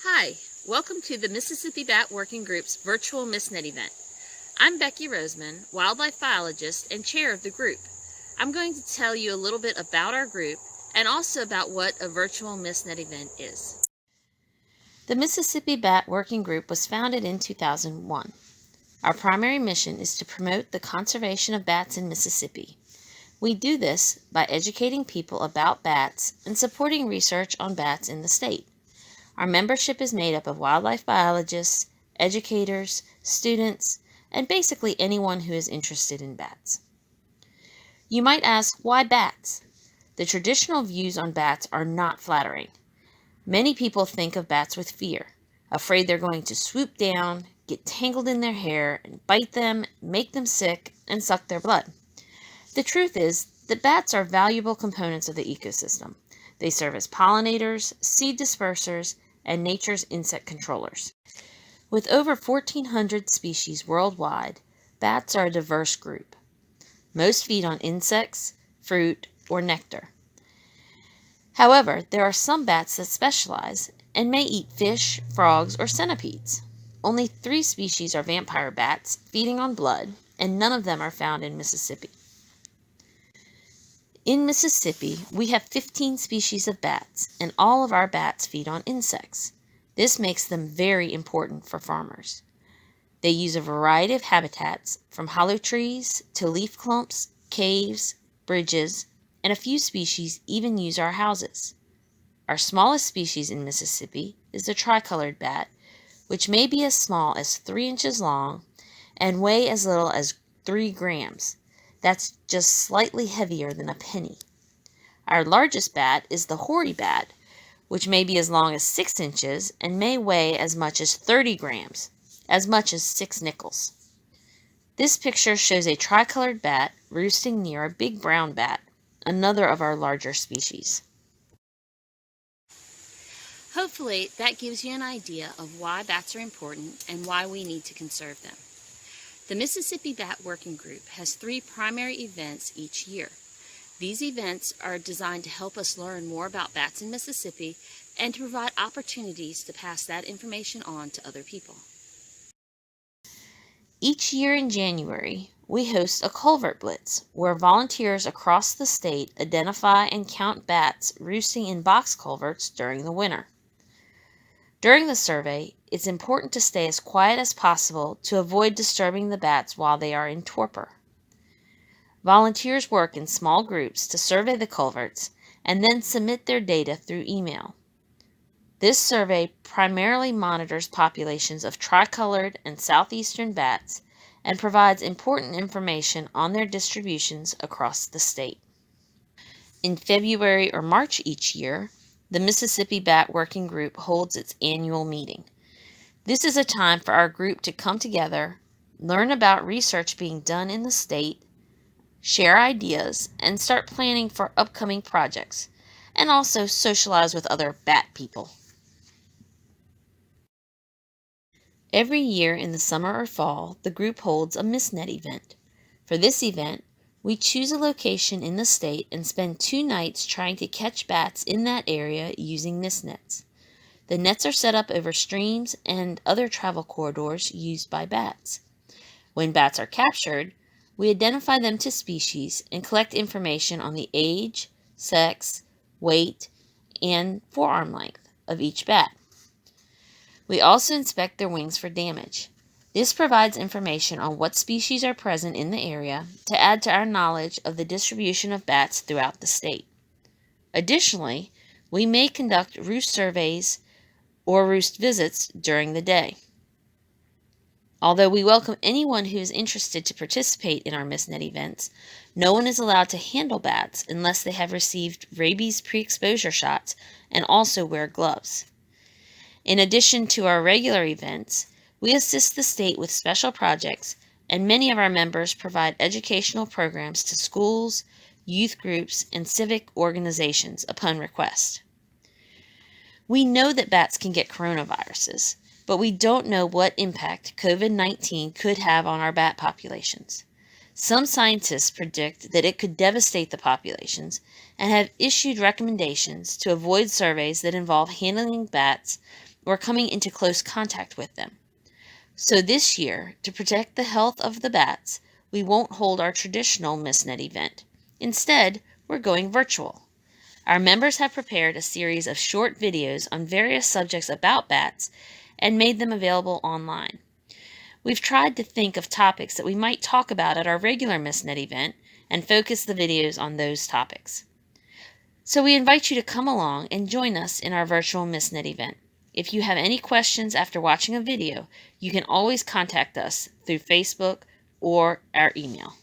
Hi, welcome to the Mississippi Bat Working Group's virtual MissNet event. I'm Becky Rosamond, wildlife biologist and chair of the group. I'm going to tell you a little bit about our group and also about what a virtual MissNet event is. The Mississippi Bat Working Group was founded in 2001. Our primary mission is to promote the conservation of bats in Mississippi. We do this by educating people about bats and supporting research on bats in the state. Our membership is made up of wildlife biologists, educators, students, and basically anyone who is interested in bats. You might ask, why bats? The traditional views on bats are not flattering. Many people think of bats with fear, afraid they're going to swoop down, get tangled in their hair, and bite them, make them sick, and suck their blood. The truth is that bats are valuable components of the ecosystem. They serve as pollinators, seed dispersers, and nature's insect controllers. With over 1,400 species worldwide, bats are a diverse group. Most feed on insects, fruit, or nectar. However, there are some bats that specialize and may eat fish, frogs, or centipedes. Only 3 species are vampire bats, feeding on blood, and none of them are found in Mississippi. In Mississippi, we have 15 species of bats, and all of our bats feed on insects. This makes them very important for farmers. They use a variety of habitats, from hollow trees to leaf clumps, caves, bridges, and a few species even use our houses. Our smallest species in Mississippi is the tricolored bat, which may be as small as 3 inches long and weigh as little as 3 grams. That's just slightly heavier than a penny. Our largest bat is the hoary bat, which may be as long as 6 inches and may weigh as much as 30 grams, as much as 6 nickels. This picture shows a tricolored bat roosting near a big brown bat, another of our larger species. Hopefully that gives you an idea of why bats are important and why we need to conserve them. The Mississippi Bat Working Group has 3 primary events each year. These events are designed to help us learn more about bats in Mississippi and to provide opportunities to pass that information on to other people. Each year in January, we host a culvert blitz where volunteers across the state identify and count bats roosting in box culverts during the winter. During the survey, it's important to stay as quiet as possible to avoid disturbing the bats while they are in torpor. Volunteers work in small groups to survey the culverts and then submit their data through email. This survey primarily monitors populations of tricolored and southeastern bats and provides important information on their distributions across the state. In February or March each year, the Mississippi Bat Working Group holds its annual meeting. This is a time for our group to come together, learn about research being done in the state, share ideas, and start planning for upcoming projects, and also socialize with other bat people. Every year in the summer or fall, the group holds a MissNet event. For this event, we choose a location in the state and spend 2 nights trying to catch bats in that area using MissNets. The nets are set up over streams and other travel corridors used by bats. When bats are captured, we identify them to species and collect information on the age, sex, weight, and forearm length of each bat. We also inspect their wings for damage. This provides information on what species are present in the area to add to our knowledge of the distribution of bats throughout the state. Additionally, we may conduct roost surveys or roost visits during the day. Although we welcome anyone who is interested to participate in our MissNet events, no one is allowed to handle bats unless they have received rabies pre-exposure shots and also wear gloves. In addition to our regular events, we assist the state with special projects, and many of our members provide educational programs to schools, youth groups, and civic organizations upon request. We know that bats can get coronaviruses, but we don't know what impact COVID-19 could have on our bat populations. Some scientists predict that it could devastate the populations and have issued recommendations to avoid surveys that involve handling bats or coming into close contact with them. So this year, to protect the health of the bats, we won't hold our traditional MissNet event. Instead, we're going virtual. Our members have prepared a series of short videos on various subjects about bats and made them available online. We've tried to think of topics that we might talk about at our regular MissNet event and focus the videos on those topics. So we invite you to come along and join us in our virtual MissNet event. If you have any questions after watching a video, you can always contact us through Facebook or our email.